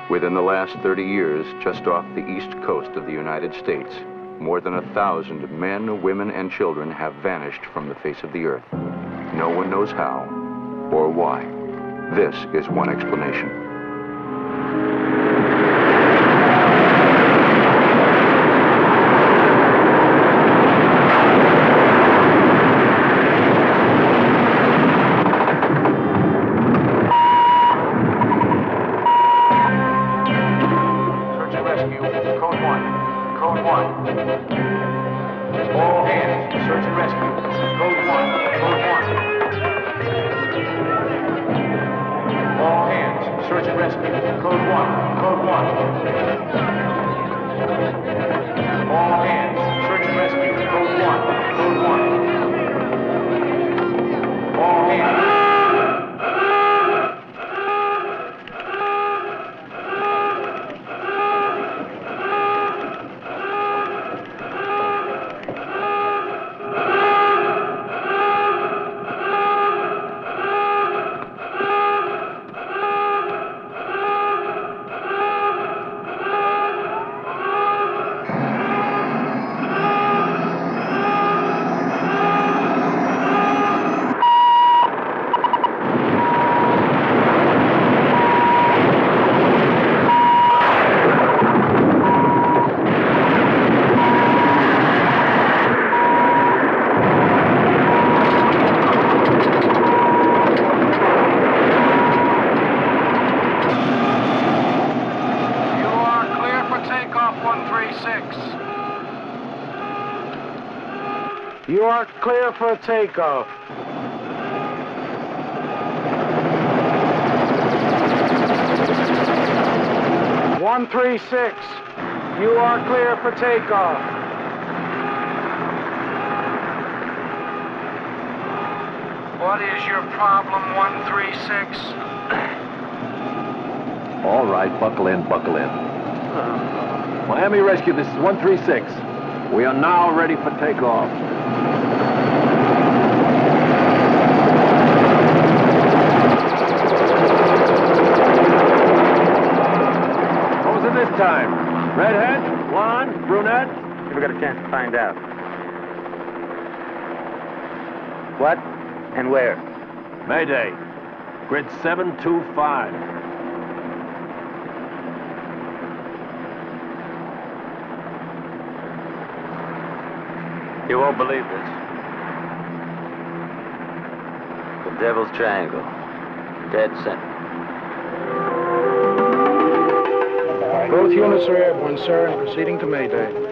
Within the last 30 years, just off the east coast of the United States, more than 1,000 men, women, and children have vanished from the face of the earth. No one knows how or why. This is one explanation. You are clear for takeoff. One 136. You are clear for takeoff. What is your problem, 136? All right, buckle in, buckle in. Miami Rescue, this is 136. We are now ready for takeoff. What was it this time? Redhead? Blonde? Brunette? Never got a chance to find out. What and where? Mayday. Grid 725. You won't believe this. The Devil's Triangle. Dead center. Both units are airborne, sir, and proceeding to Mayday.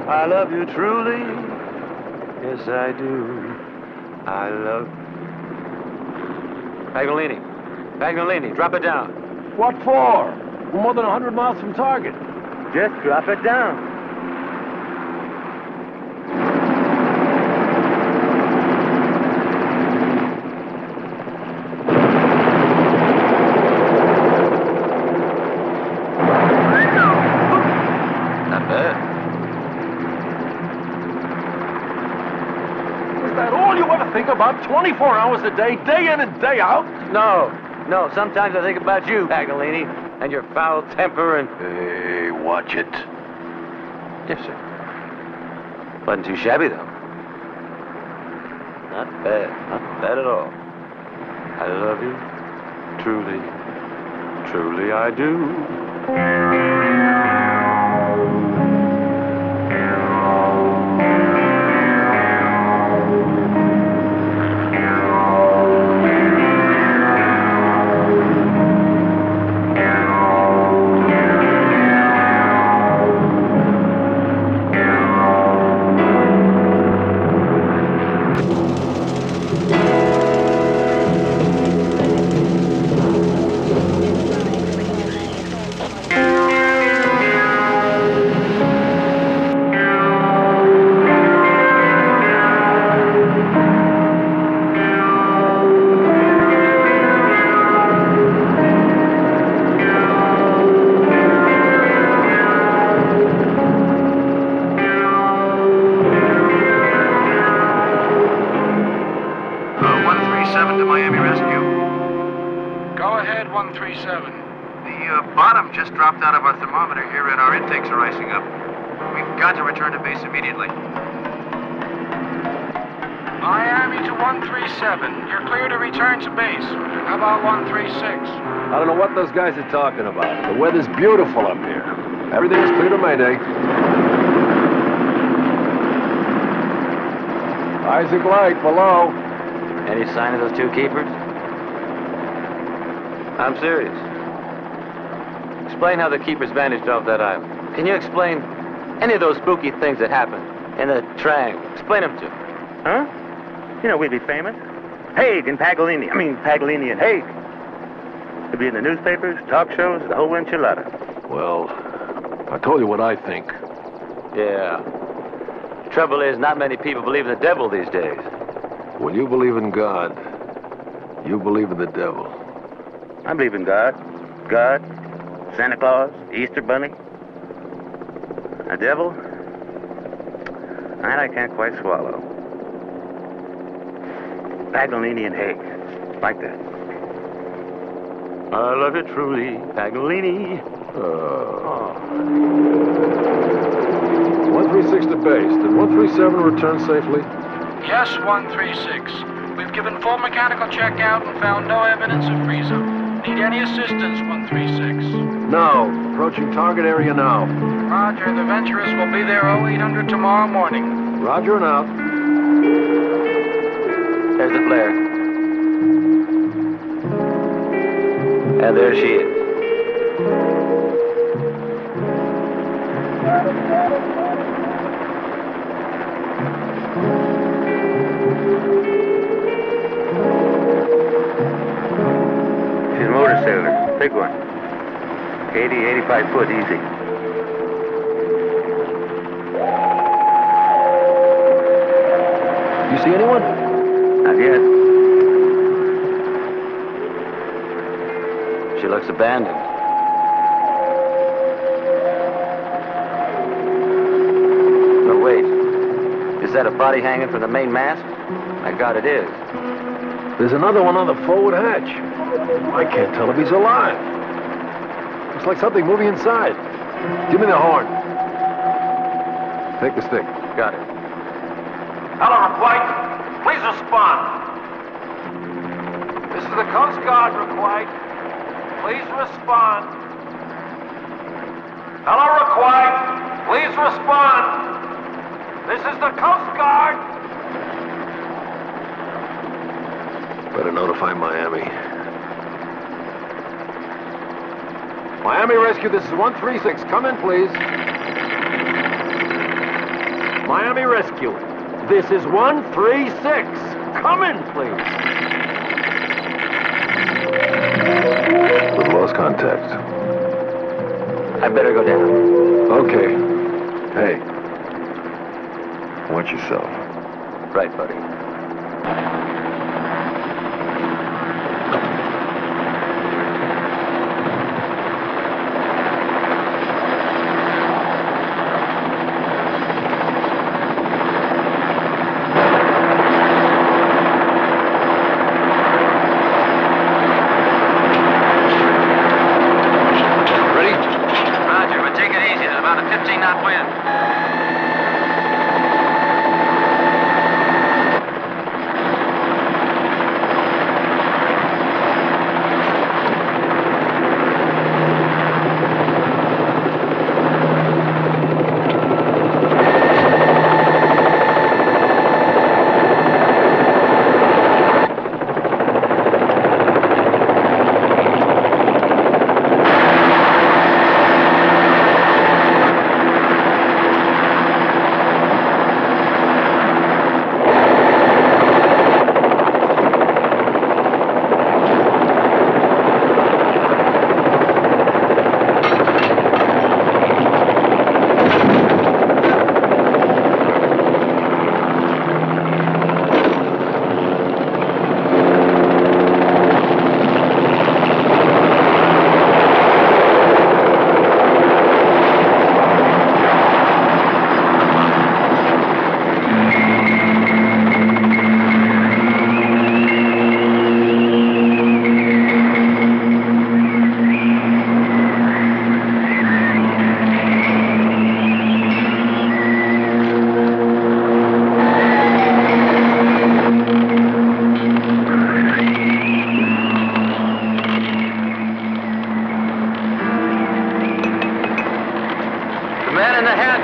I love you truly, yes I do. I love... Paganini, drop it down. What for? We're more than 100 miles from target. Just drop it down. Not bad. Think about 24 hours a day, day in and day out? No. Sometimes I think about you, Paganini, and your foul temper and... Hey, watch it. Yes, sir. Wasn't too shabby, though. Not bad at all. I love you, truly I do. Go ahead, 137. The bottom just dropped out of our thermometer here, and our intakes are icing up. We've got to return to base immediately. Miami to 137. You're clear to return to base. How about 136? I don't know what those guys are talking about. The weather's beautiful up here. Everything is clear to Mayday. Isaac Light, below. Any sign of those two keepers? I'm serious. Explain how the keepers vanished off that island. Can you explain any of those spooky things that happened in the triangle? Explain them to me. Huh? You know, we'd be famous. Haig and Paganini. Paganini and Haig. It'd be in the newspapers, talk shows, the whole enchilada. Well, I told you what I think. Yeah. Trouble is, not many people believe in the devil these days. When you believe in God, you believe in the devil. I believe in God. God, Santa Claus, Easter Bunny. A devil? That I can't quite swallow. Paganini and Haig. Like that. I love you truly, Paganini. 136 to base. Did 137 return safely? Yes, 136. We've given full mechanical checkout and found no evidence of freeze-up. Need any assistance, 136? No. Approaching target area now. Roger, the Venturous will be there 0800 tomorrow morning. Roger and out. There's the flare. And there she is. She's a motor sailor. Big one. 80, 85 foot easy. You see anyone? Not yet. She looks abandoned. But wait. Is that a body hanging from the main mast? My God, it is. There's another one on the forward hatch. I can't tell if he's alive. Looks like something moving inside. Give me the horn. Take the stick. Got it. Hello, White. Please respond. This is the Coast Guard, White. Please respond. Hello, White. Please respond. This is the Coast Guard. Better notify Miami. Miami Rescue, this is 136. Come in, please. Miami Rescue, this is 136. Come in, please. We've lost contact. I better go down. Okay. Hey. Watch yourself. Right, buddy. Roger, but take it easy. There's about a 15-knot wind.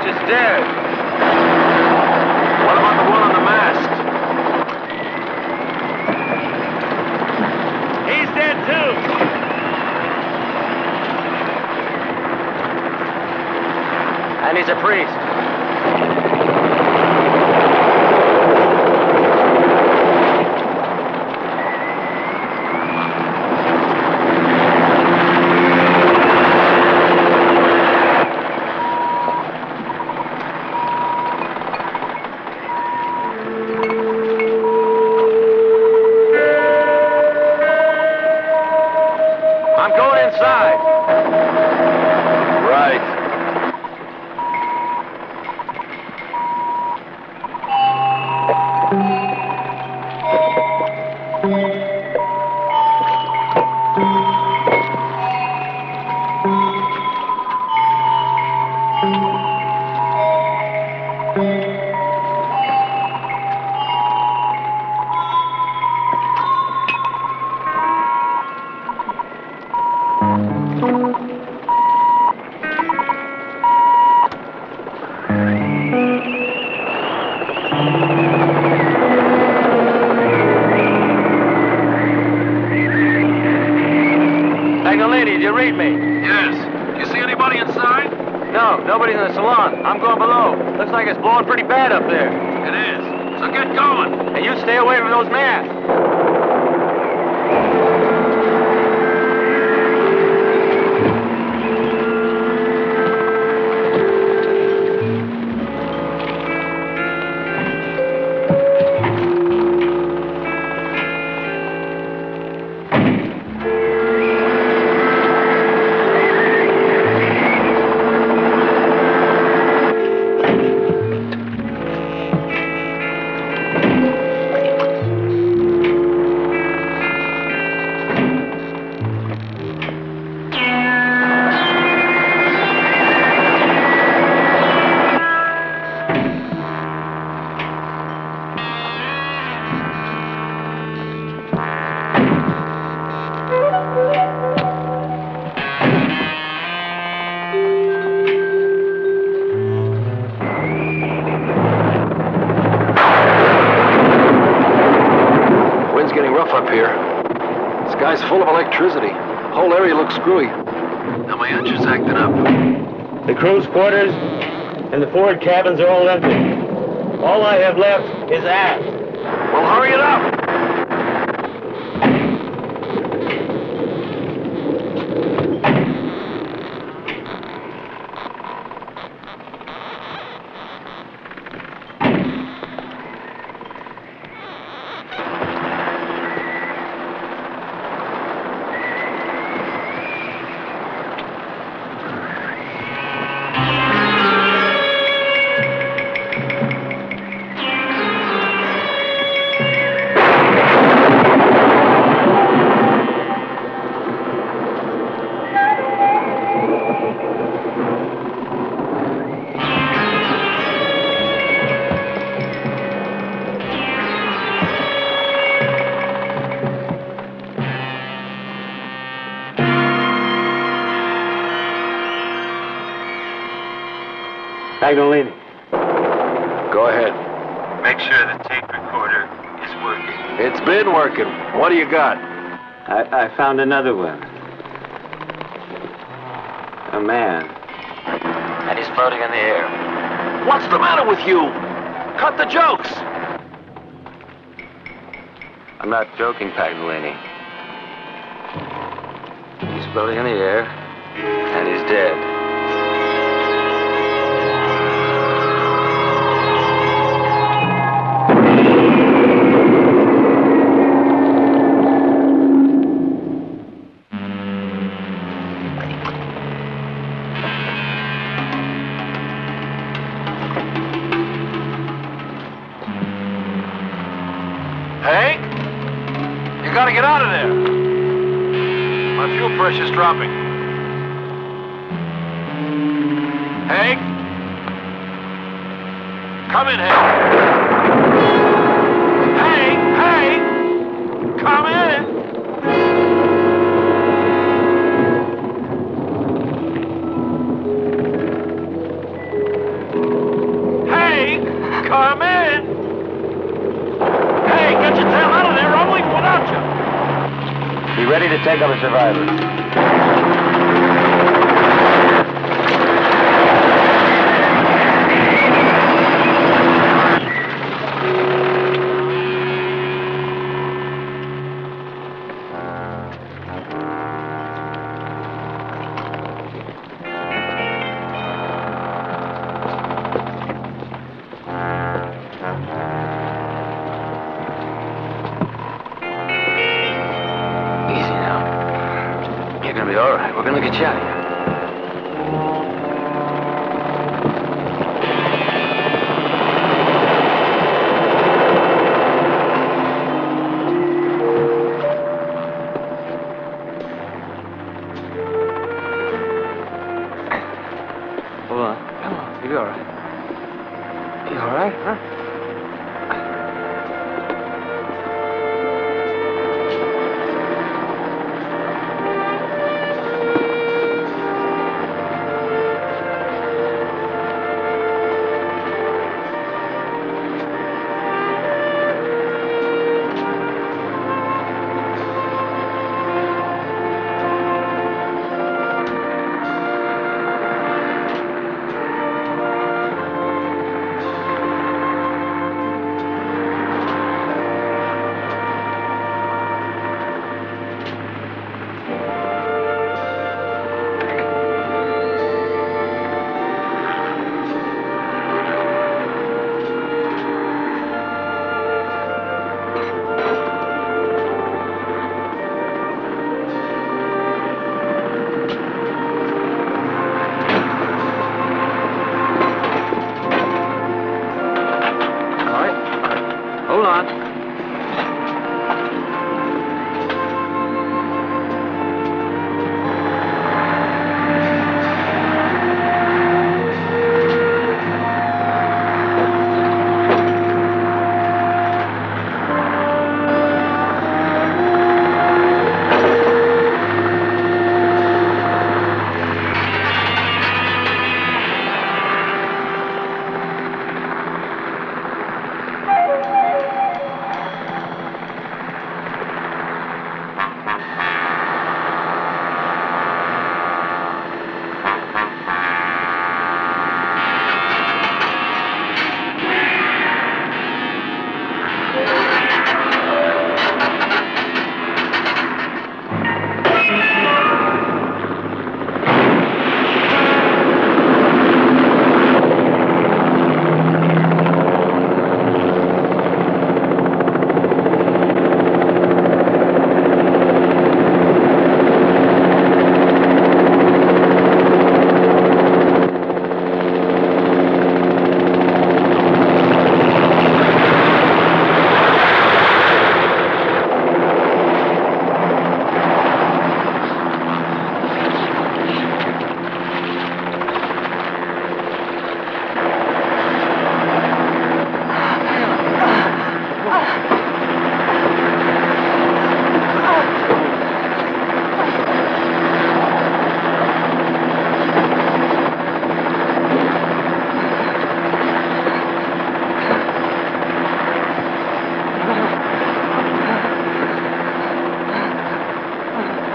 hatch is dead. What about the one on the mast? He's dead too. And he's a priest. I'm going inside. Right. Magdalene, do you read me? Yes. You see anybody inside? No, nobody's in the salon. I'm going below. Looks like it's blowing pretty bad up there. It is. So get going. And you stay away from those masts. Wind's getting rough up here. The sky's full of electricity. Whole area looks screwy. Now my engine's acting up. The crew's quarters and the forward cabins are all empty. All I have left is aft. Well, hurry it up! Magdalene. Go ahead. Make sure the tape recorder is working. It's been working. What do you got? I found another one. A man. And he's floating in the air. What's the matter with you? Cut the jokes! I'm not joking, Paganini. He's floating in the air, and he's dead. Hank? You gotta get out of there. My fuel pressure's dropping. Hank? Come in, Hank. Hank! Come in! take up a survivor. Easy now. You're gonna be all right. We're gonna get you out of here. Hold on. Come on. You'll be all right. You all right, huh? Hold on.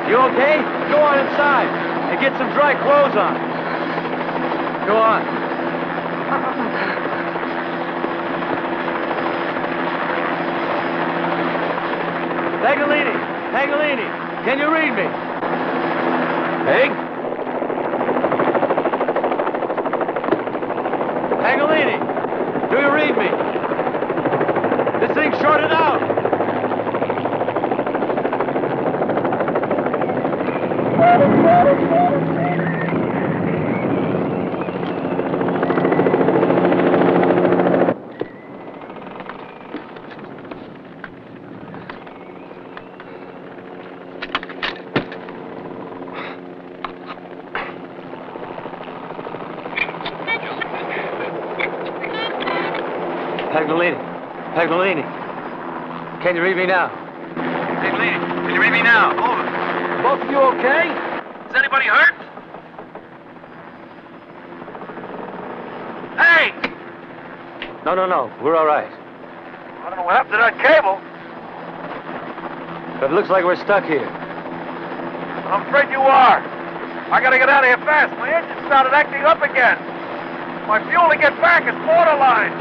You okay? Go on inside and get some dry clothes on. Go on. Paganini, can you read me? Peg? Paganini, do you read me? This thing's shorted out. Paganini, can you read me now? Paganini, can you read me now? Over. Both of you okay? Is anybody hurt? Hey! No, we're all right. I don't know what happened to that cable. But it looks like we're stuck here. I'm afraid you are. I gotta get out of here fast. My engine started acting up again. My fuel to get back is borderline.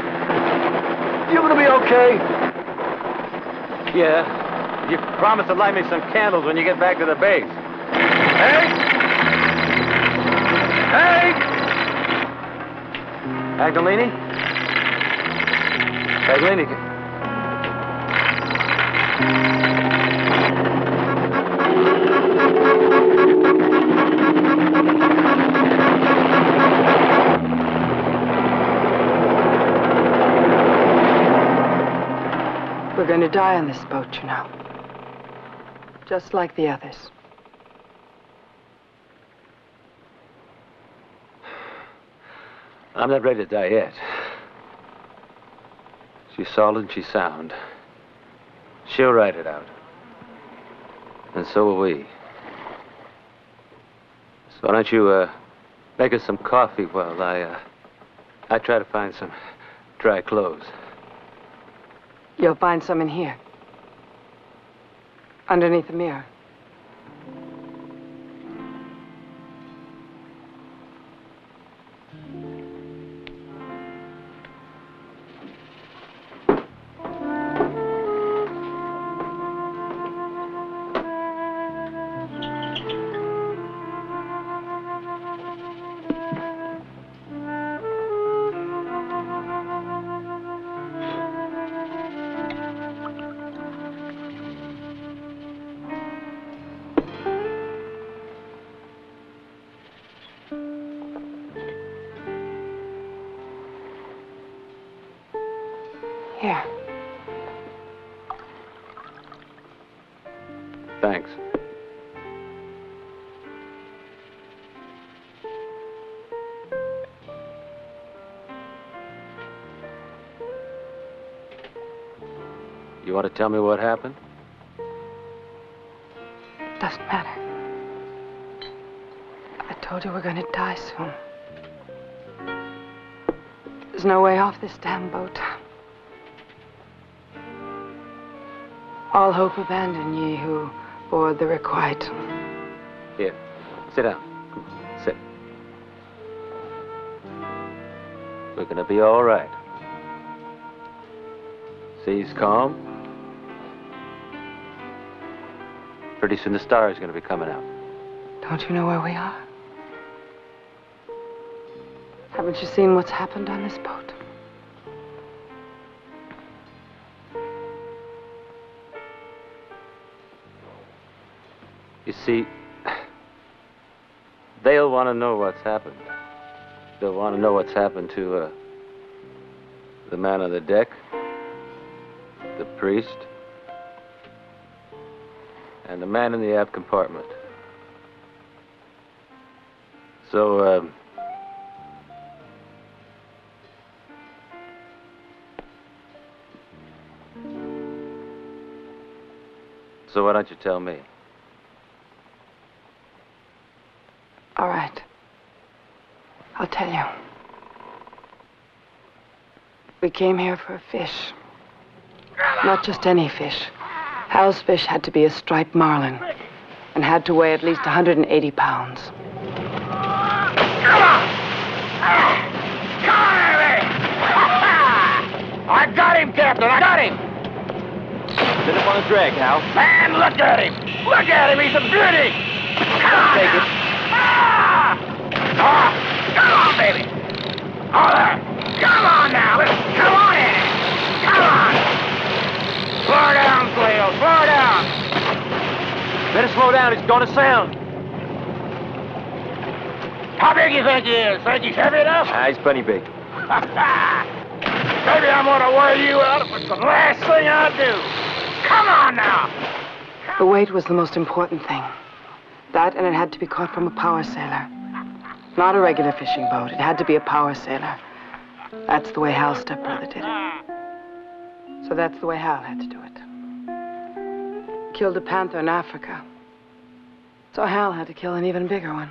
You gonna be okay? Yeah. You promised to light me some candles when you get back to the base. Hey! Hey! Paganini? Paganini. We're going to die on this boat, you know. Just like the others. I'm not ready to die yet. She's solid and she's sound. She'll ride it out. And so will we. So why don't you, make us some coffee while I try to find some dry clothes. You'll find some in here. Underneath the mirror. Here. Thanks. You want to tell me what happened? Doesn't matter. I told you we're gonna die soon. There's no way off this damn boat. All hope abandon ye who board the requite. Here, sit down. Sit. We're gonna be all right. Sea's calm. Pretty soon the star's gonna be coming out. Don't you know where we are? Haven't you seen what's happened on this boat? You see, they'll want to know what's happened. They'll want to know what's happened to the man on the deck, the priest, and the man in the aft compartment. So, so why don't you tell me? All right. I'll tell you. We came here for a fish. Not just any fish. Hal's fish had to be a striped marlin and had to weigh at least 180 pounds. Come on! Come on, Harry! I got him, Captain! I got him! Sit up on the drag, Hal. Man, look at him! Look at him! He's a beauty! Come on! Take it. Come on, baby! Oh, there! Come on now! Come on in! Come on! Slow down, Cleo! Slow down! Better slow down, he's going to sound. How big you think he is? Think he's heavy enough? He's plenty big. Maybe I'm gonna wear you out if it's the last thing I do. Come on now! The weight was the most important thing. That, and it had to be caught from a power sailor. Not a regular fishing boat. It had to be a power sailor. That's the way Hal's stepbrother did it. So that's the way Hal had to do it. Killed a panther in Africa. So Hal had to kill an even bigger one.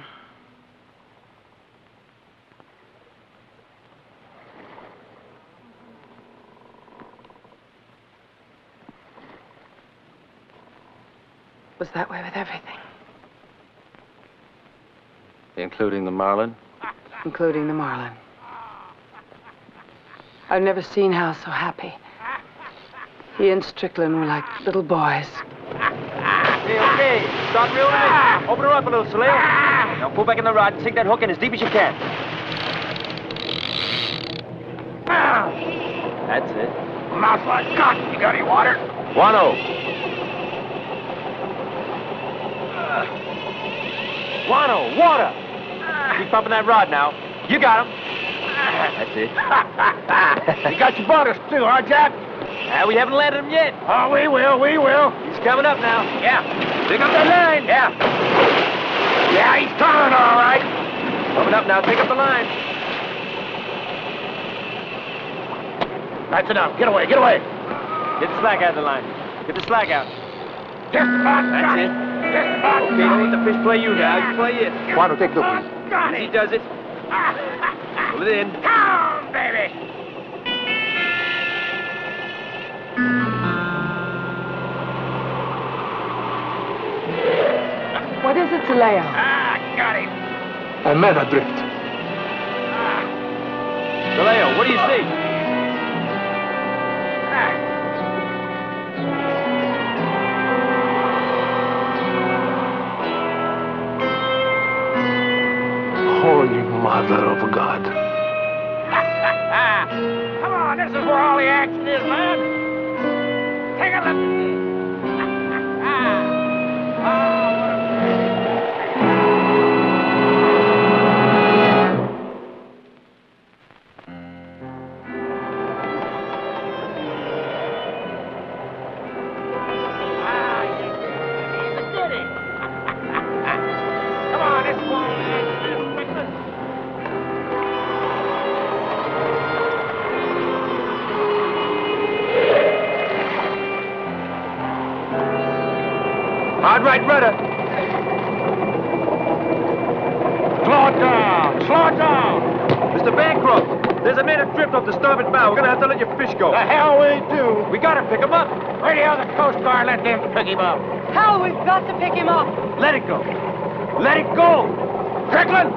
It was that way with everything. Including the Marlin? Including the Marlin. I've never seen Hal so happy. He and Strickland were like little boys. Okay. Start reeling in. Open her up a little, Saleo. Now pull back in the rod and sink that hook in as deep as you can. That's it. Mouth like cock. You got any water? 1-0. 1-0. Water. Keep pumping that rod now. You got him. That's it. You got your butters too, huh, Jack? We haven't landed him yet. Oh, we will. He's coming up now. Yeah. Pick up that line. Yeah. Yeah, he's coming, all right. Coming up now. Pick up the line. That's enough. Get away. Get away. Get the slack out of the line. Get the slack out. Just about That's got it. Just about Okay, got don't let the fish play you now. You play it. Why don't take the lead? Got He it. does it. Pull it in. Down, baby. What is it, Saleo? Got him. A man adrift. Saleo, what do you see? Holy Mother of God. Come on, this is where all the action is, man. Take a look at this. Come on, this is where all the action is, Strickland. Hard right rudder. Slow it down. Slow it down. Mr. Bancroft, there's a man adrift off the starboard bow. We're gonna have to let your fish go. The hell we do. We gotta pick him up. Radio the Coast Guard, let them pick him up. Hal, we've got to pick him up. Let it go. Let it go. Strickland!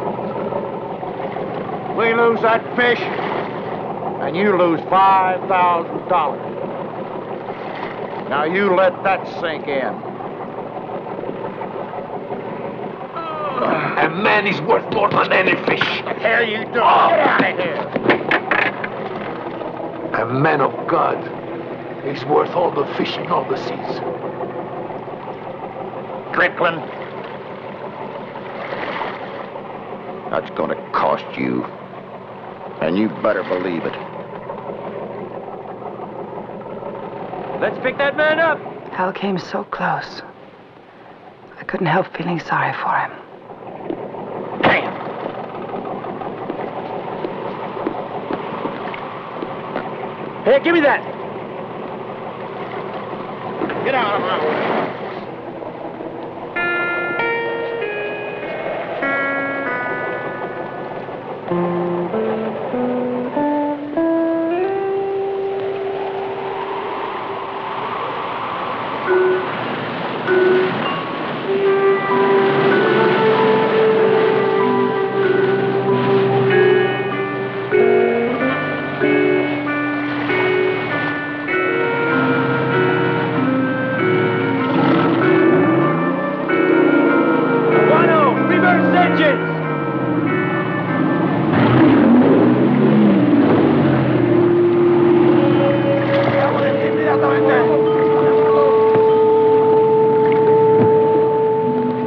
We lose that fish, and you lose $5,000. Now you let that sink in. A man is worth more than any fish. What the hell you doing? Get out of here. A man of God is worth all the fish in all the seas. Strickland. That's gonna cost you. And you better believe it. Let's pick that man up. Hal came so close. I couldn't help feeling sorry for him. Damn. Hey, give me that. Get out of my way.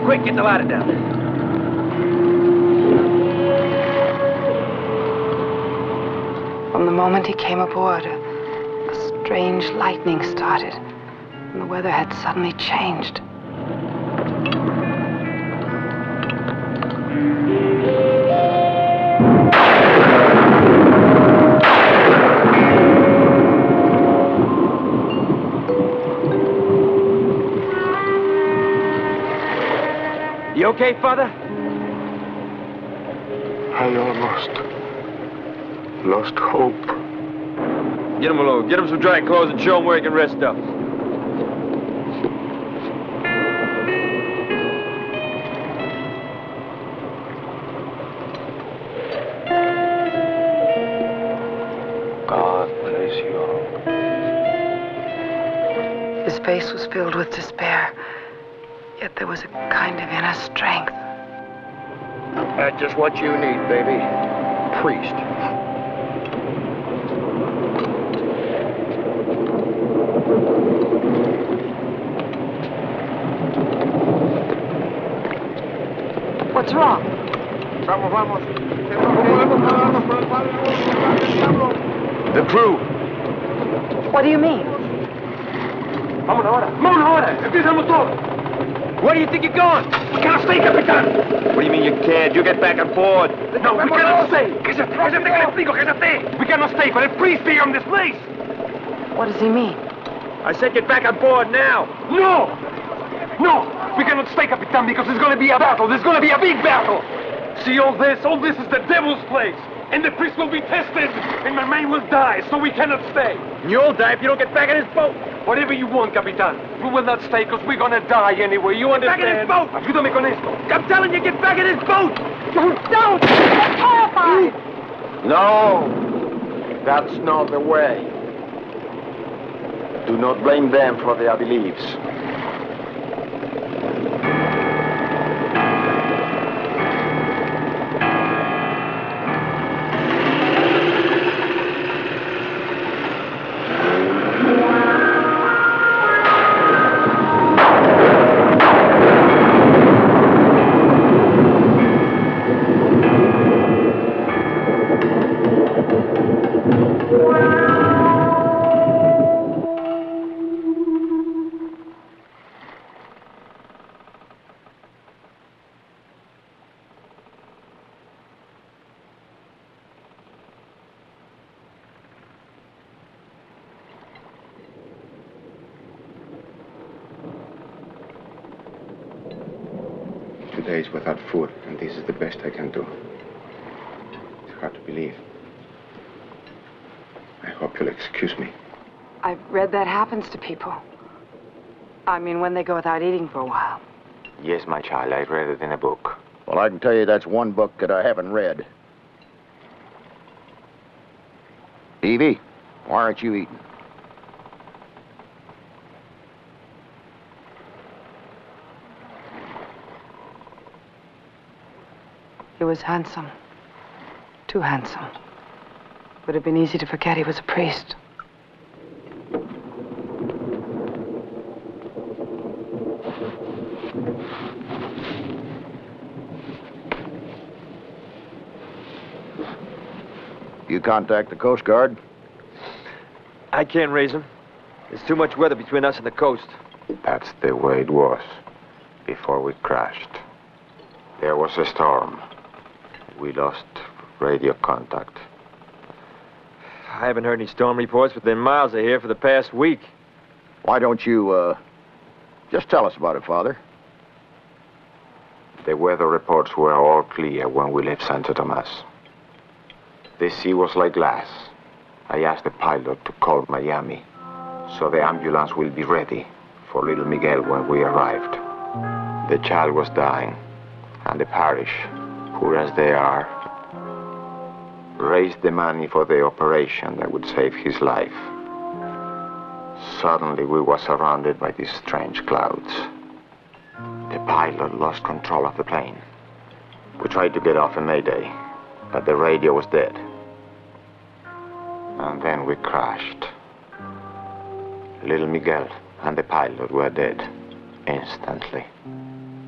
Quick, get the ladder down. From the moment he came aboard, a strange lightning started, and the weather had suddenly changed. You okay, Father? I almost lost hope. Get him alone. Get him some dry clothes and show him where he can rest up. face was filled with despair. Yet there was a kind of inner strength. That's just what you need, baby. Priest. What's wrong? The crew. What do you mean? Where do you think you're going? We cannot stay, Capitan. What do you mean you can't? You get back on board. No, we cannot stay. Cállate, que le explico, cállate. We cannot stay, but the priest be on this place. What does he mean? I said get back on board now. No! No! We cannot stay, Capitan, because there's going to be a battle. There's going to be a big battle. See all this is the devil's place. And the priest will be tested, and my man will die, so we cannot stay. You'll die if you don't get back in his boat. Whatever you want, Capitan. We will not stay, because we're going to die anyway. You understand? Back in his boat! Ayúdame con esto. I'm telling you, get back in his boat! Don't! I'm terrified! No, that's not the way. Do not blame them for their beliefs. Days without food, and this is the best I can do. It's hard to believe. I hope you'll excuse me. I've read that happens to people. I mean, when they go without eating for a while. Yes, my child, I read it in a book. Well, I can tell you that's one book that I haven't read. Evie, why aren't you eating? He was handsome. Too handsome. Would have been easy to forget he was a priest. You contact the Coast Guard? I can't raise him. There's too much weather between us and the coast. That's the way it was before we crashed. There was a storm. We lost radio contact. I haven't heard any storm reports within miles of here for the past week. Why don't you, just tell us about it, Father? The weather reports were all clear when we left Santo Tomas. The sea was like glass. I asked the pilot to call Miami, so the ambulance will be ready for little Miguel when we arrived. The child was dying, and the parish, poor as they are, raised the money for the operation that would save his life. Suddenly we were surrounded by these strange clouds. The pilot lost control of the plane. We tried to get off in Mayday, but the radio was dead. And then we crashed. Little Miguel and the pilot were dead instantly.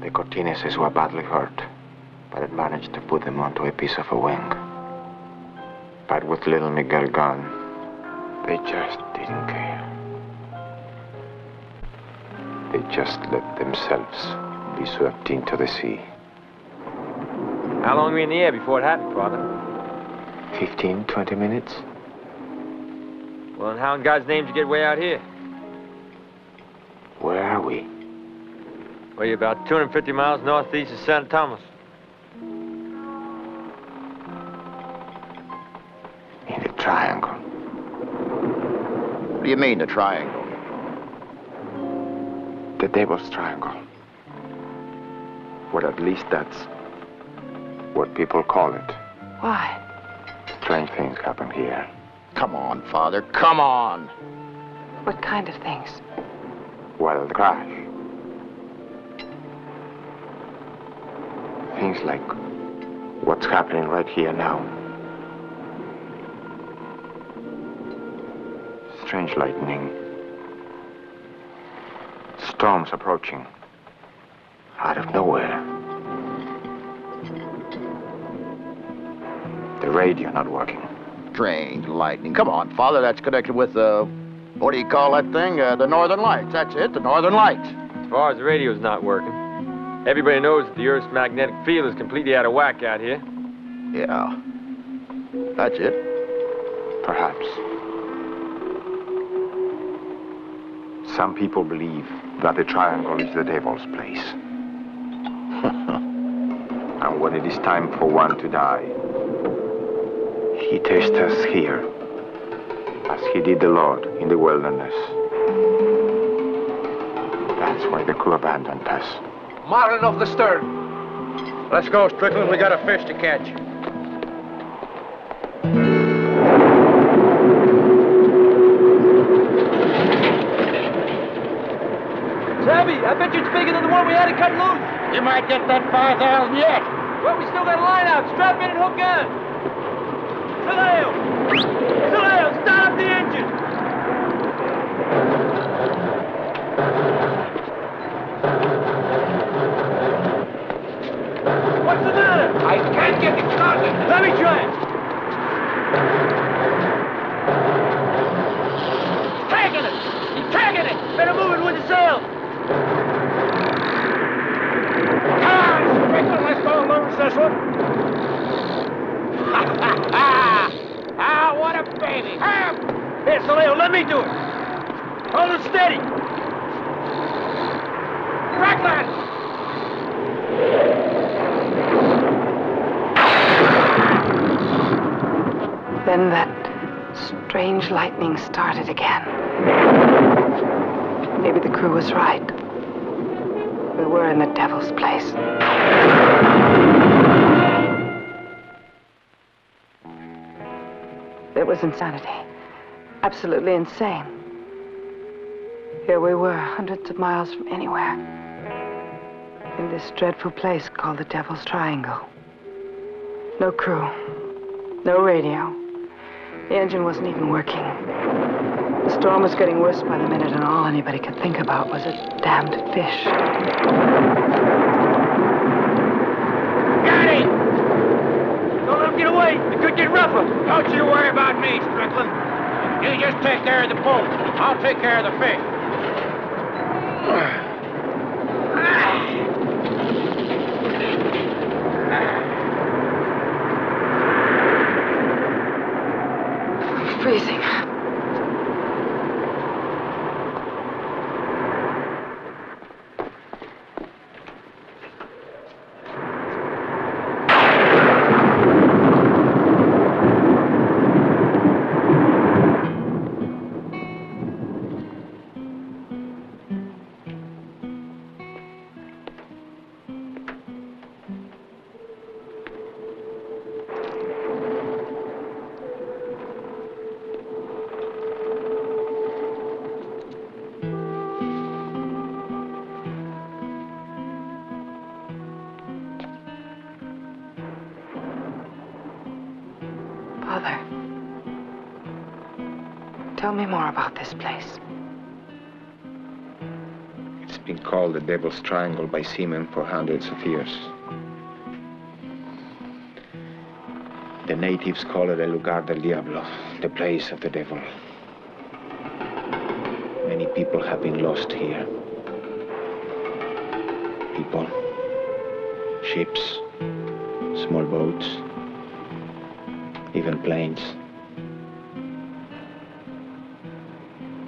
The Cortineses were badly hurt, but it managed to put them onto a piece of a wing. But with little Miguel gone, they just didn't care. They just let themselves be swept into the sea. How long were you in the air before it happened, Father? 15, 20 minutes? Well, and how in God's name did you get way out here? Where are we? Well, you're about 250 miles northeast of San Thomas. In the triangle. What do you mean, the triangle? The Devil's Triangle. Well, at least that's what people call it. Why? Strange things happen here. Come on, Father, come on. What kind of things? Well, the crash. Things like what's happening right here now. Strange lightning. Storms approaching. Out of nowhere. The radio not working. Strange lightning. Come on, Father, that's connected with, what do you call that thing? The Northern Lights. That's it, the Northern Lights. As far as the radio's not working, everybody knows that the Earth's magnetic field is completely out of whack out here. Yeah. That's it. Perhaps. Some people believe that the triangle is the devil's place. And when it is time for one to die, he tests us here, as he did the Lord in the wilderness. That's why the crew abandoned us. Marlin off the stern. Let's go, Strickland. We got a fish to catch. Savvy, I bet you it's bigger than the one we had to cut loose. You might get that 5,000 yet. Well, we still got a line out. Strap in and hook on. Saleo! Saleo, start up the engine! What's the matter? I can't get it started. Let me try it. He's tagging it! He's tagging it! Better move it with the sail! Come on, Strickland. Let's go loose this one. Ah, what a baby. Here, Saleo, let me do it. Hold it steady. Strickland! Then that strange lightning started again. Maybe the crew was right. We were in the devil's place. It was insanity. Absolutely insane. Here we were, hundreds of miles from anywhere. In this dreadful place called the Devil's Triangle. No crew. No radio. The engine wasn't even working. The storm was getting worse by the minute, and all anybody could think about was a damned fish. Got him! Don't let him get away. It could get rougher. Don't you worry about me, Strickland. You just take care of the boat. I'll take care of the fish. Freezing. Father, tell me more about this place. It's been called the Devil's Triangle by seamen for hundreds of years. The natives call it el lugar del diablo, the place of the devil. Many people have been lost here. People, ships, small boats, even planes.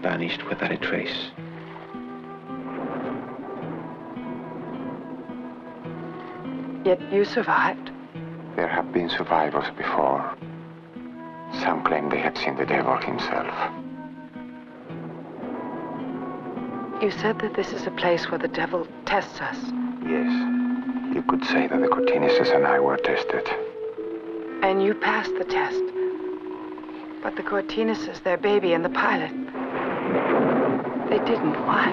Vanished without a trace. Yet you survived. There have been survivors before. Some claim they had seen the devil himself. You said that this is a place where the devil tests us. Yes, you could say that the Cortineses and I were tested. And you passed the test. But the Cortineses, their baby, and the pilot, they didn't. Why?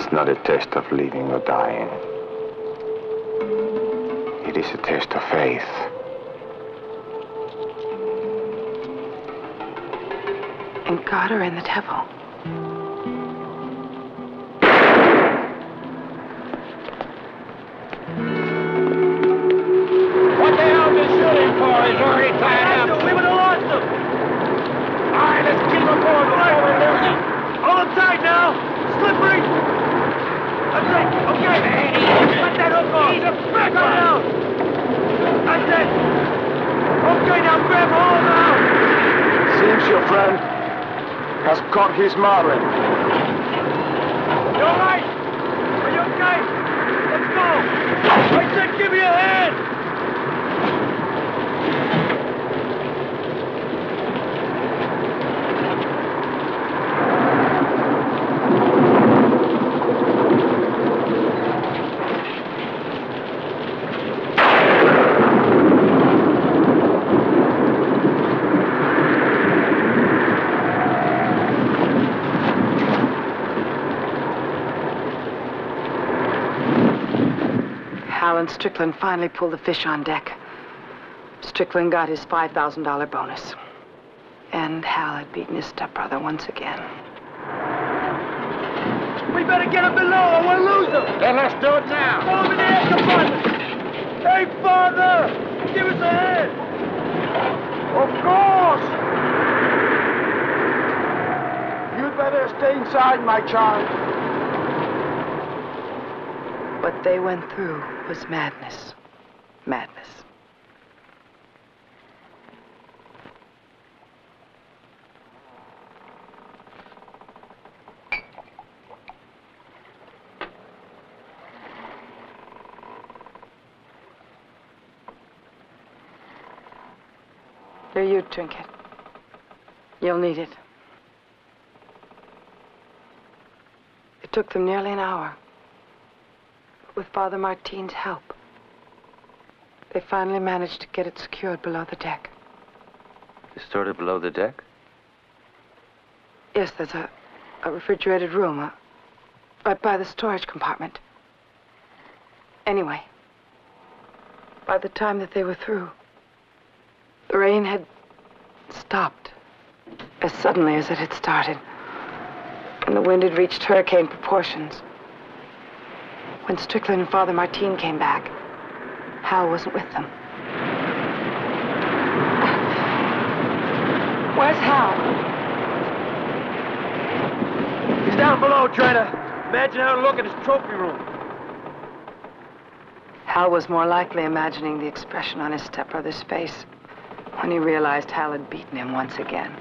is not a test of living or dying. It is a test of faith. In God or in the devil? What the hell is shooting for? He's already tied up. We would have lost him. All right, let's keep him going before we lose him. Hold him tight now. Slippery. That's it. Okay. Let that hook off. He's a big one out. That's it. Okay, now grab hold now. Seems your friend has caught his marlin. You all right? Are you okay? Let's go. I said give me a hand. Hal and Strickland finally pulled the fish on deck. Strickland got his $5,000 bonus. And Hal had beaten his stepbrother once again. We better get him below or we'll lose him. Then let's do it now. Throw him in the air compartment. Hey, Father! Give us a hand. Of course! You'd better stay inside, my child. What they went through was madness. Madness. Here, you drink it. You'll need it. It took them nearly an hour. With Father Martin's help, they finally managed to get it secured below the deck. You stored it below the deck? Yes, there's a refrigerated room right by the storage compartment. Anyway, by the time that they were through, the rain had stopped as suddenly as it had started, and the wind had reached hurricane proportions. When Strickland and Father Martin came back, Hal wasn't with them. Where's Hal? He's down below, trying to imagine how to look at his trophy room. Hal was more likely imagining the expression on his stepbrother's face when he realized Hal had beaten him once again.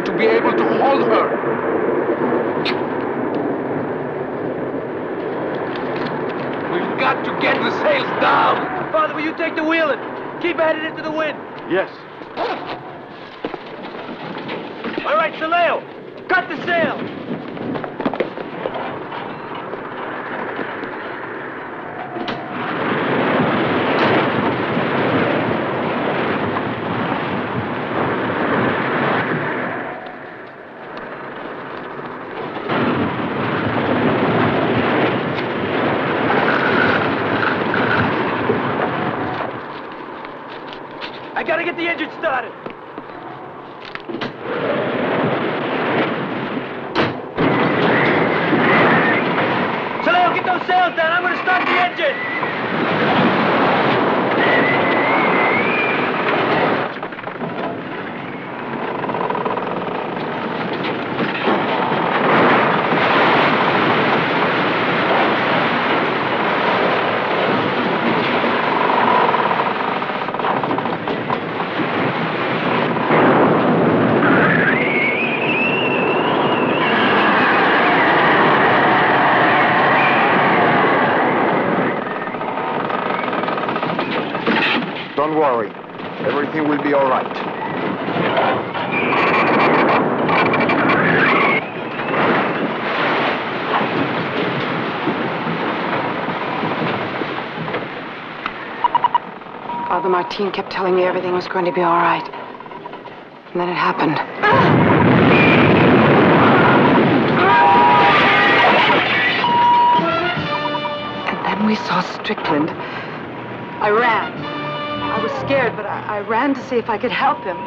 To be able to hold her. We've got to get the sails down. Father, will you take the wheel and keep headed into the wind? Yes. All right, Saleo, cut the sail. I gotta get the engine started. Saleo, get those sails down. I'm gonna start the engine. Don't worry. Everything will be all right. Father Martin kept telling me everything was going to be all right. And then it happened. And then we saw Strickland. I ran. I was scared, but I ran to see if I could help him.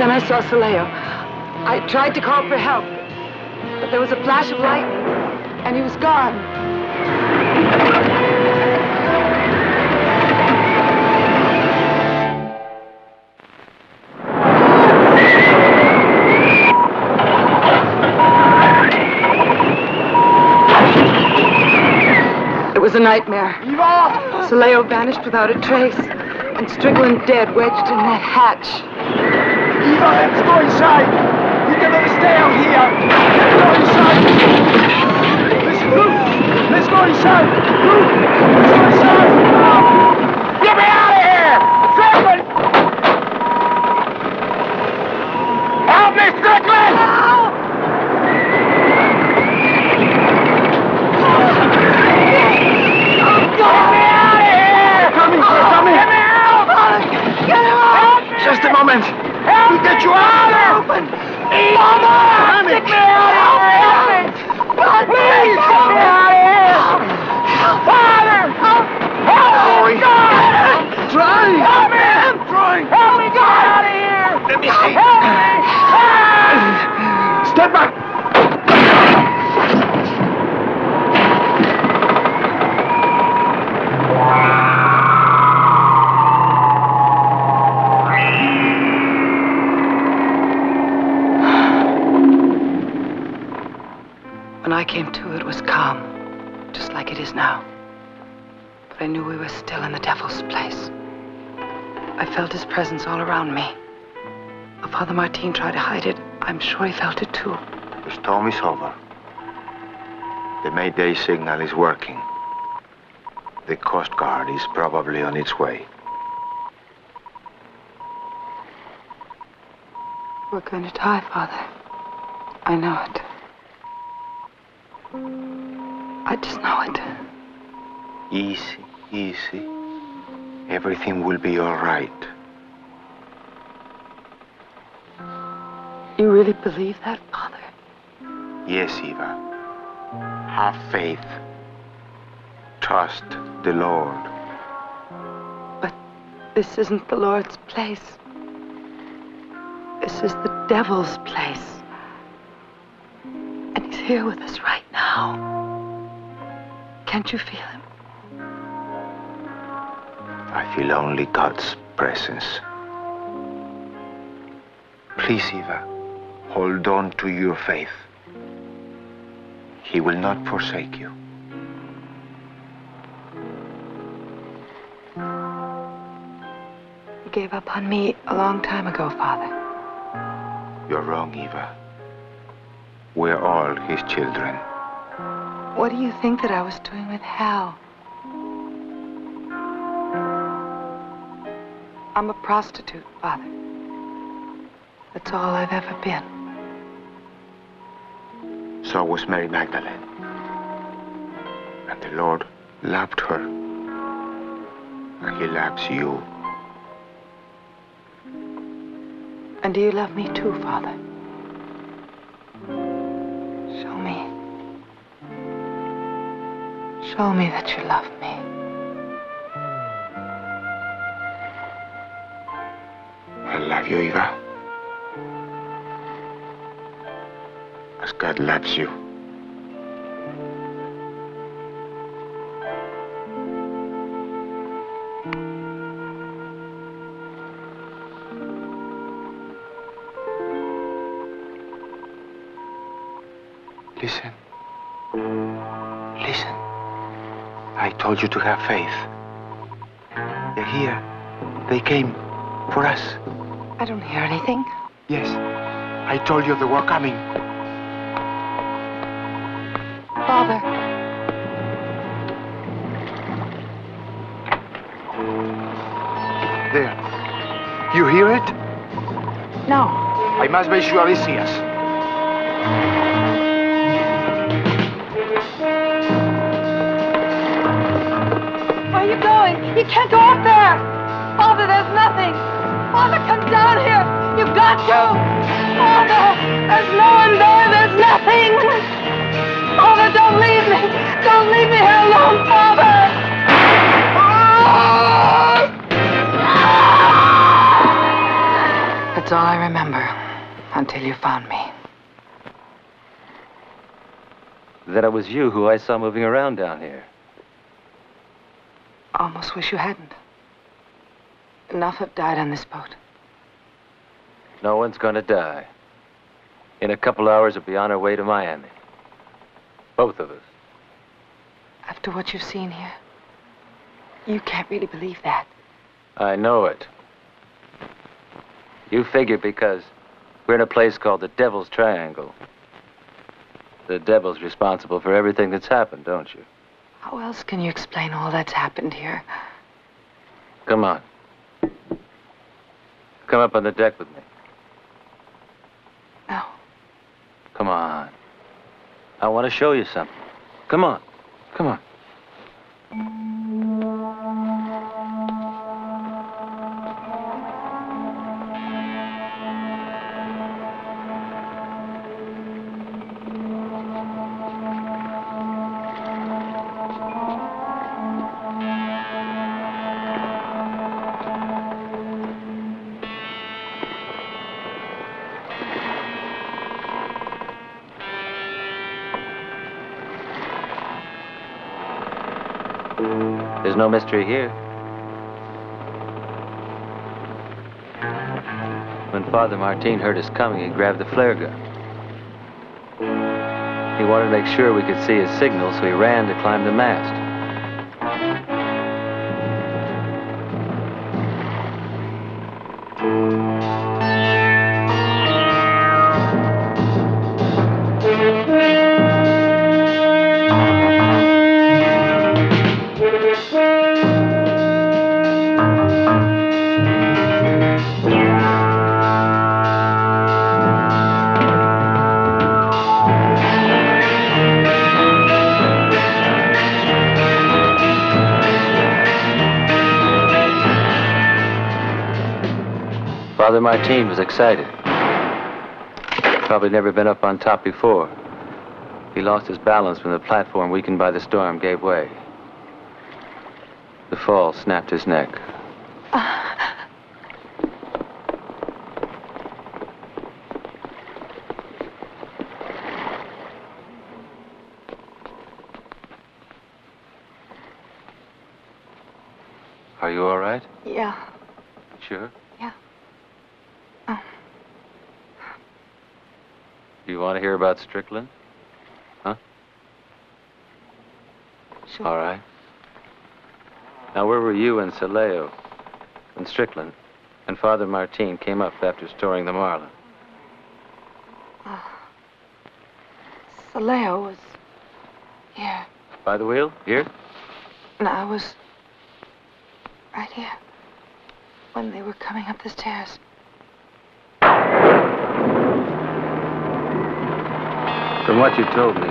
Then I saw Soleo. I tried to call for help, but there was a flash of lightning, and he was gone. It was a nightmare. Soleo vanished without a trace, and Strickland dead, wedged in that hatch. Eva, let's go inside! We cannot stay out here! Let's go inside! Listen, Luke! Let's go inside! Luke! Let's go inside! Get me out of here! Strickland! Help me, Strickland! Help! Get me out of here! Coming! Get me out! Get him out! Just a moment! Help! We'll get you out! Open! Mama! Get me out of here! God, please! Get me out of here! Father! Help! Help me! God! Try! Help me! I'm trying! Help me! Get out of here! Let me see! Help me! Step back! When I came to, it was calm, just like it is now. But I knew we were still in the devil's place. I felt his presence all around me. If Father Martin tried to hide it, I'm sure he felt it too. The storm is over. The Mayday signal is working. The Coast Guard is probably on its way. We're going to die, Father. I know it. I just know it. Easy, easy. Everything will be all right. You really believe that, Father? Yes, Eva. Have faith. Trust the Lord. But this isn't the Lord's place. This is the devil's place. And he's here with us right now. Can't you feel him? I feel only God's presence. Please, Eva, hold on to your faith. He will not forsake you. He gave up on me a long time ago, Father. You're wrong, Eva. We're all his children. What do you think that I was doing with Hal? I'm a prostitute, Father. That's all I've ever been. So was Mary Magdalene. And the Lord loved her. And he loves you. And do you love me too, Father? Show me. Show me that you love me. I love you, Eva. As God loves you. Listen. Listen. I told you to have faith. They're here. They came for us. I don't hear anything. Yes. I told you they were coming. Father. There. You hear it? No. I must make sure he sees us. Where are you going? You can't go up there! Father, there's nothing! Father, come down here! You've got to! Father, there's no one there! There's nothing! Father, don't leave me! Don't leave me here alone, Father! That's all I remember, until you found me. That it was you who I saw moving around down here. Almost wish you hadn't. Enough have died on this boat. No one's gonna die. In a couple hours, we'll be on our way to Miami. Both of us. After what you've seen here, you can't really believe that. I know it. You figure because we're in a place called the Devil's Triangle. The devil's responsible for everything that's happened, don't you? How else can you explain all that's happened here? Come on. Come up on the deck with me. No. Come on. I want to show you something. Come on. Come on. There's no mystery here. When Father Martin heard us coming, he grabbed the flare gun. He wanted to make sure we could see his signal, so he ran to climb the mast. Father Martin was excited. Probably never been up on top before. He lost his balance when the platform, weakened by the storm, gave way. The fall snapped his neck. Are you all right? Yeah. Sure? Yeah. Do you want to hear about Strickland? Huh? Sure. All right. Now, where were you and Saleo and Strickland and Father Martin came up after storing the Marlin? Saleo was here. By the wheel? Here? And I was right here when they were coming up the stairs. From what you told me,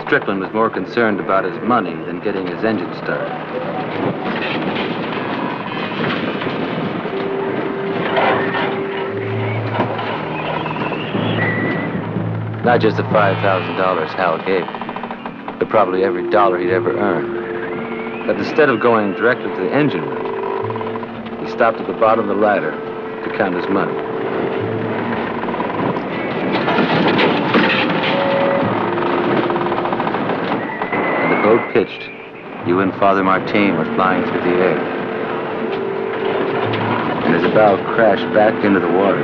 Strickland was more concerned about his money than getting his engine started. Not just the $5,000 Hal gave him, but probably every dollar he'd ever earned. But instead of going directly to the engine room, he stopped at the bottom of the ladder to count his money. The boat pitched. You and Father Martin were flying through the air. And as the bow crashed back into the water,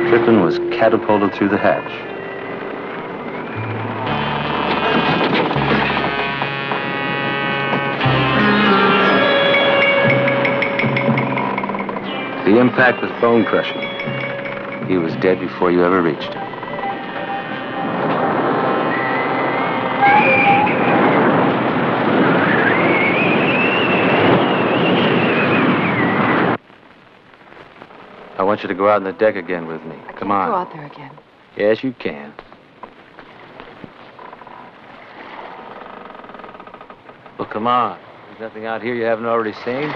Strickland was catapulted through the hatch. The impact was bone-crushing. He was dead before you ever reached him. want you to go out on the deck again with me. Come on. Go out there again. Yes, you can. Well, come on. There's nothing out here you haven't already seen.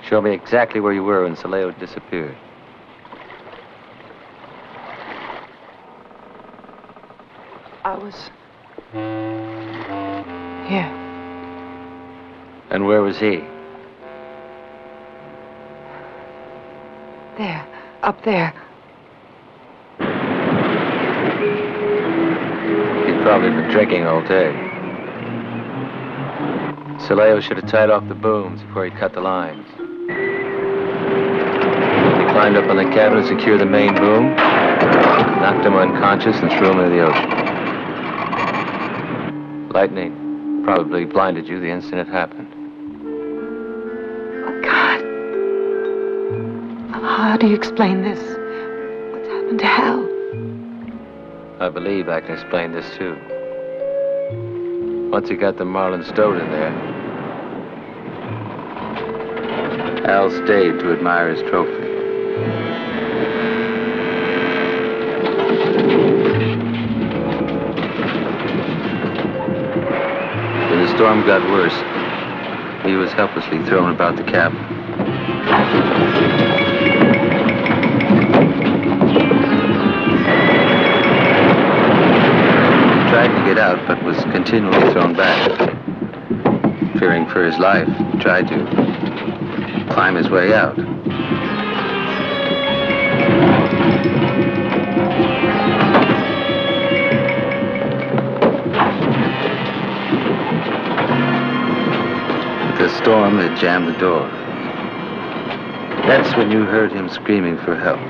Show me exactly where you were when Saleo disappeared. I was... here. And where was he? There. Up there. He'd probably been drinking all day. Saleo should have tied off the booms before he cut the lines. He climbed up on the cabin to secure the main boom, knocked him unconscious, and threw him into the ocean. Lightning probably blinded you the instant it happened. Oh, God. How do you explain this? What's happened to Hal? I believe I can explain this, too. Once he got the Marlin stowed in there, Al stayed to admire his trophy. When the storm got worse, he was helplessly thrown about the cabin. He tried to get out, but was continually thrown back. Fearing for his life, he tried to climb his way out. The storm had jammed the door. That's when you heard him screaming for help.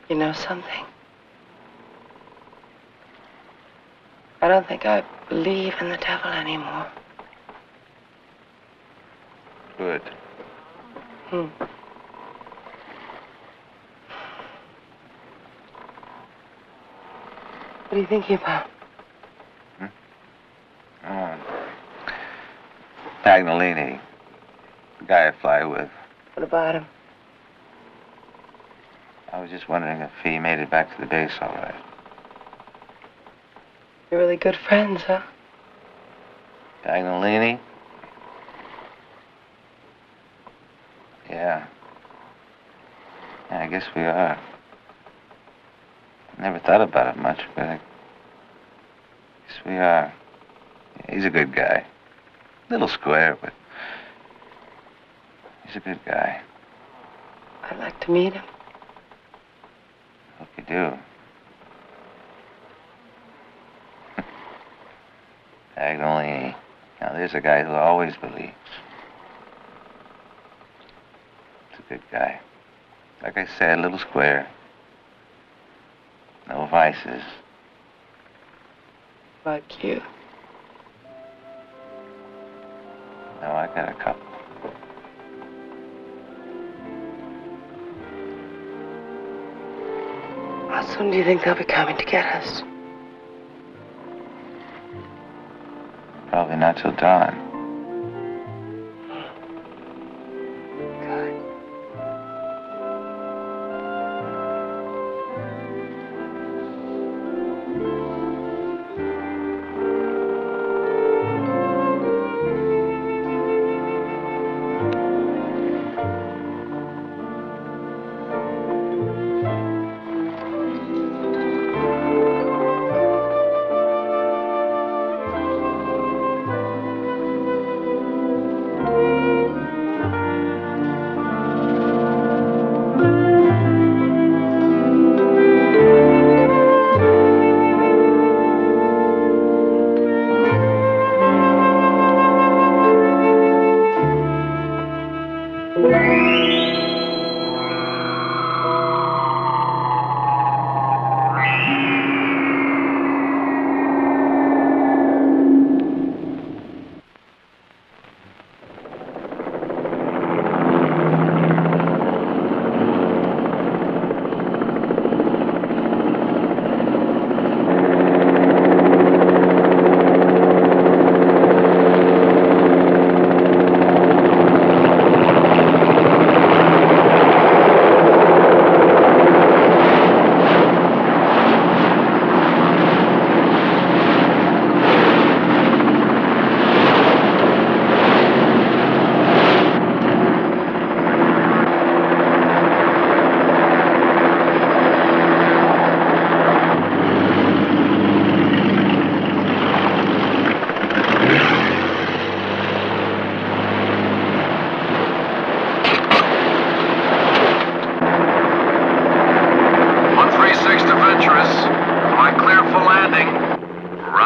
You know something? I don't think I believe in the devil anymore. Good. What are you thinking about? Pagnolini, the guy I fly with. What about him? I was just wondering if he made it back to the base all right. You're really good friends, huh? Pagnolini? Yeah. Yeah, I guess we are. Never thought about it much, but we are. He's a good guy. Little square, but he's a good guy. I'd like to meet him. Hope you do. Paganini. Now, there's a guy who always believes. He's a good guy. Like I said, little square. No vices. Like you. No, I got a couple. How soon do you think they'll be coming to get us? Probably not till dawn.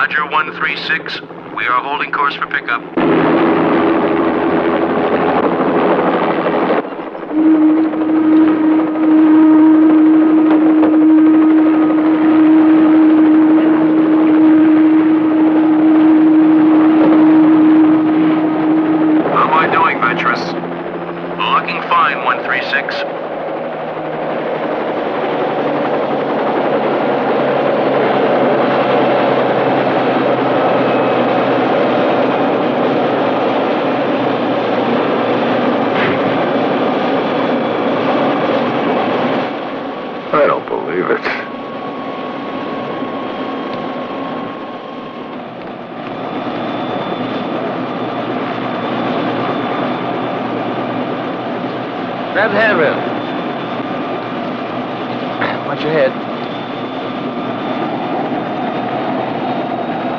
Roger 136. We are holding course for pickup. How am I doing, Venturous? Looking fine, 136. I don't believe it. Grab the handrail. Watch your head.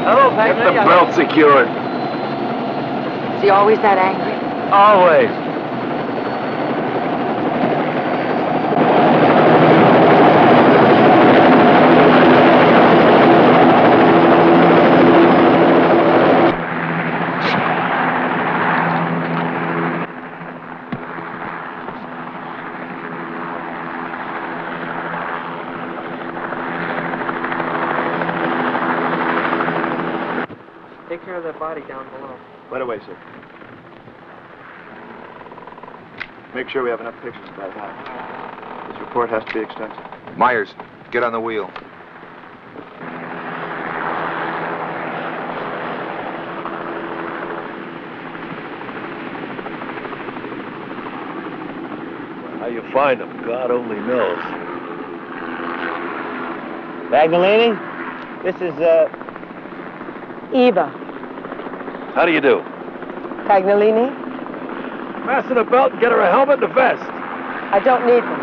Hello, Get the belt secured. Is he always that angry? Always. Take care of that body down below. Right away, sir. Make sure we have enough pictures by now. This report has to be extensive. Myers, get on the wheel. How you find them, God only knows. Paganini, this is, Eva. How do you do? Paganini? Fasten a belt and get her a helmet and a vest. I don't need them.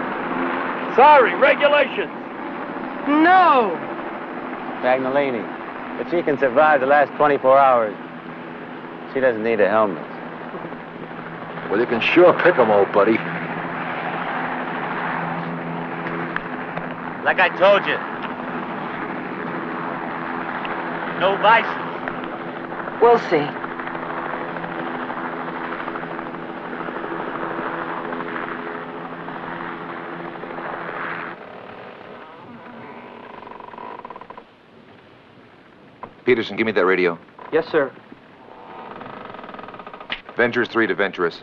Sorry, regulations. No! Paganini, If she can survive the last 24 hours, she doesn't need a helmet. Well, you can sure pick 'em, old buddy. Like I told you. No vices. We'll see. Peterson, give me that radio. Yes, sir. Venturous 3 to Venturous.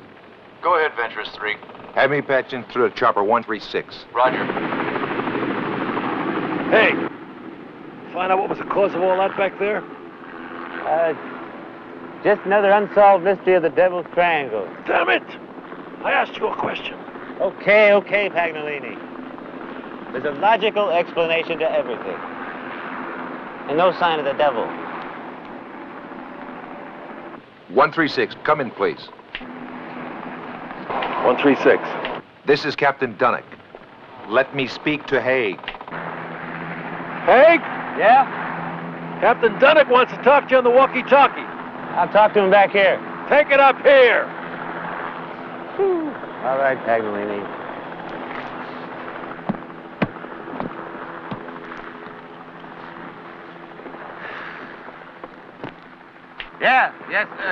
Go ahead, Venturous 3. Have me patch in through to chopper 136. Roger. Hey, find out what was the cause of all that back there? Just another unsolved mystery of the Devil's Triangle. Damn it! I asked you a question. Okay, Pagnolini. There's a logical explanation to everything. And no sign of the devil. 136, come in, please. 136. This is Captain Dunnock. Let me speak to Haig. Haig? Yeah? Captain Dunnock wants to talk to you on the walkie-talkie. I'll talk to him back here. Take it up here. All right, Pagnolini.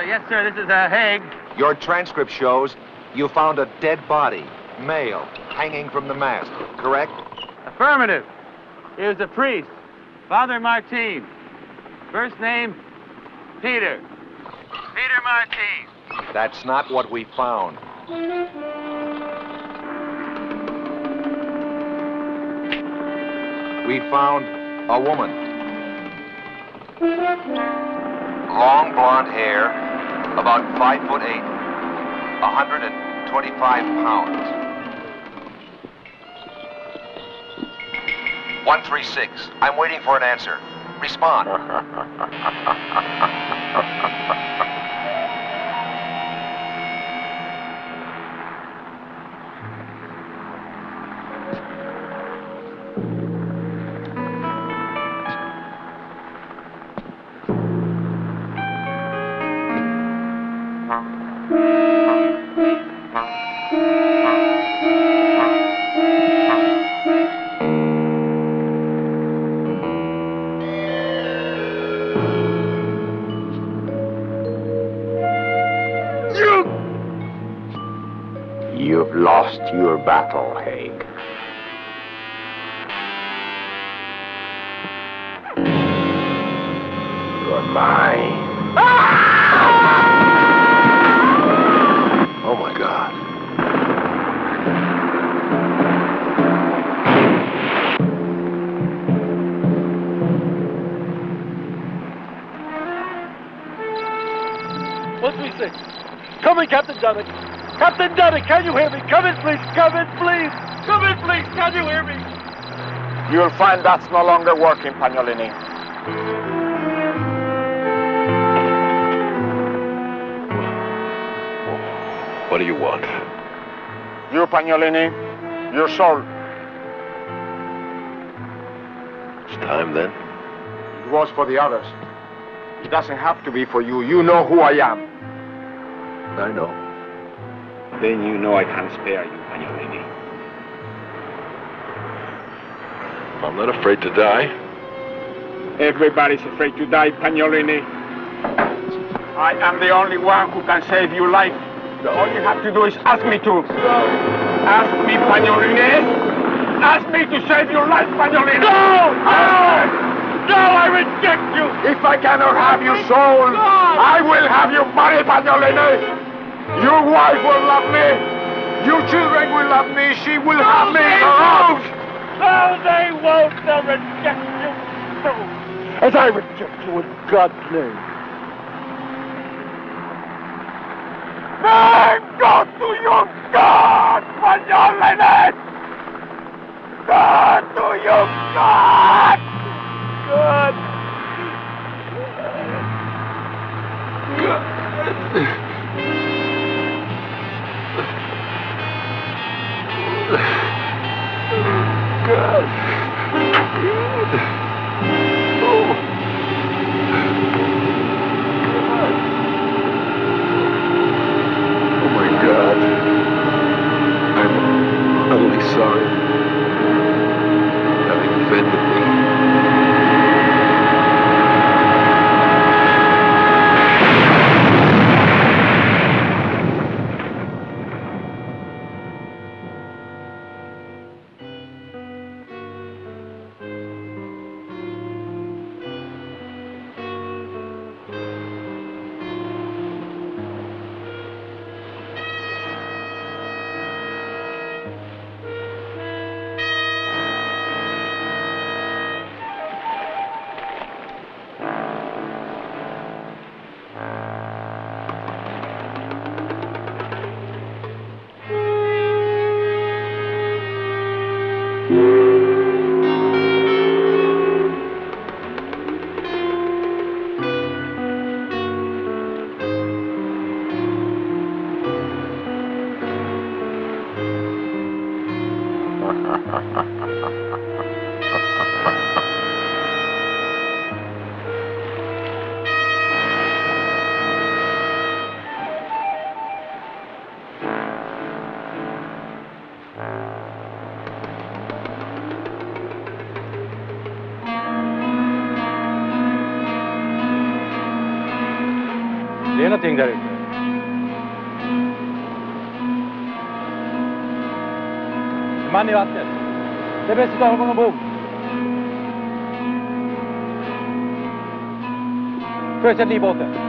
Yes, sir. This is Haig. Your transcript shows you found a dead body, male, hanging from the mast, correct? Affirmative. He was a priest, Father Martin. First name, Peter. Peter Martin. That's not what we found. We found a woman. Long blonde hair, about 5'8", 125 pounds. 136, I'm waiting for an answer. Respond. You've lost your battle, Haig. You're mine. Oh, my God. Come in, Captain Dunnock. Captain Dunnock, can you hear me? Come in, please. Come in, please. Come in, please. Can you hear me? You'll find that's no longer working, Pagnolini. What do you want? You, Pagnolini, your soul. It's time, then? It was for the others. It doesn't have to be for you. You know who I am. I know. Then you know I can't spare you, Pagnolini. I'm not afraid to die. Everybody's afraid to die, Pagnolini. I am the only one who can save your life. All you have to do is ask me to. Ask me, Pagnolini. Ask me to save your life, Pagnolini. No! No, I reject you! If I cannot have your soul, I will have your body, Pagnolini. Your wife will love me. Your children will love me. She will have me. No, they won't. They'll reject you. No. As I reject you in God's name. Then go to your God, Pagnolini! Go to your God! God! God. Det är någonting där ute. En man i vattnet. Det är bäst att ta honom ombord. Sjösätt livbåten.